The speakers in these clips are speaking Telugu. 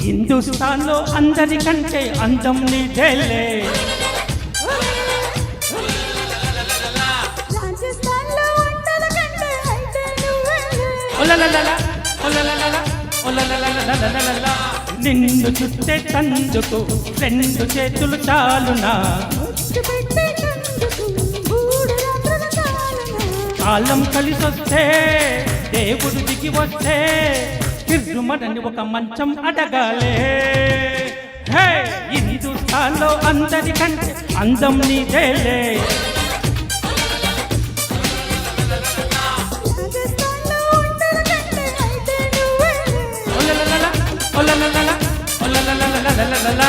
హిందుస్థాన్లో అందరికంటే అందం నీదేలే. రాజస్థాన్లో వంటల కంటే అయితే నువ్వేలే. ఒలలలల, ఒలలలల, ఒలలలలలలలల. నిన్ను చుట్టే తందుకు రెండు చేతులు చాలునా, ముద్దు పెట్టేటందుకు మూడు రాత్రులు చాలునా. కాలం కలిసొస్తే దేవుడు దిగి వస్తే కిర్రుమడని ఒక మంచం అడగాలే. హే, హిందుస్థాన్లో అందరికంటే అందం నీదేలే. రాజస్థాన్లో వంటల కంటే అయితే నువ్వేలే. ఒలలలల, ఒలలలల, ఒలలలలలలలల.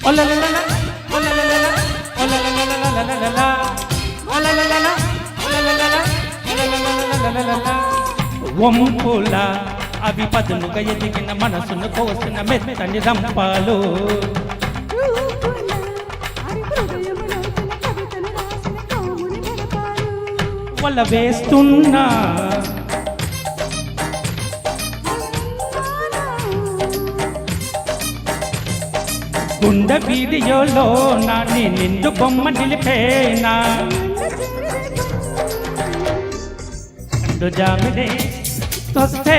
ఒలలలల, ఒలలలల, ఒలలలలలలలల. ఒలలలల, ఒలలలల, ఒలలలలలలలల. వంపుల అవి పదునుగా ఎదిగిన మనసును కోసిన మెత్తని రంపాలు. రూపుల అరి హృదయములోతున కవితలు రాసిన కాముని గడపాలు. వల వేస్తున్నా గుండె వీడియోలో నాని నిండు బొమ్మ నిలిపేనా. కండు జామినే తొస్తే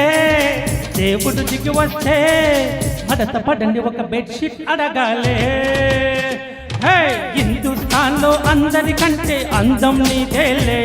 దేవుడు దిగి వస్తే మడత పడండి ఒక బెడ్షీట్ అడగాలే. హే, హిందుస్థాన్లో అందరికంటే అందం నీదేలే.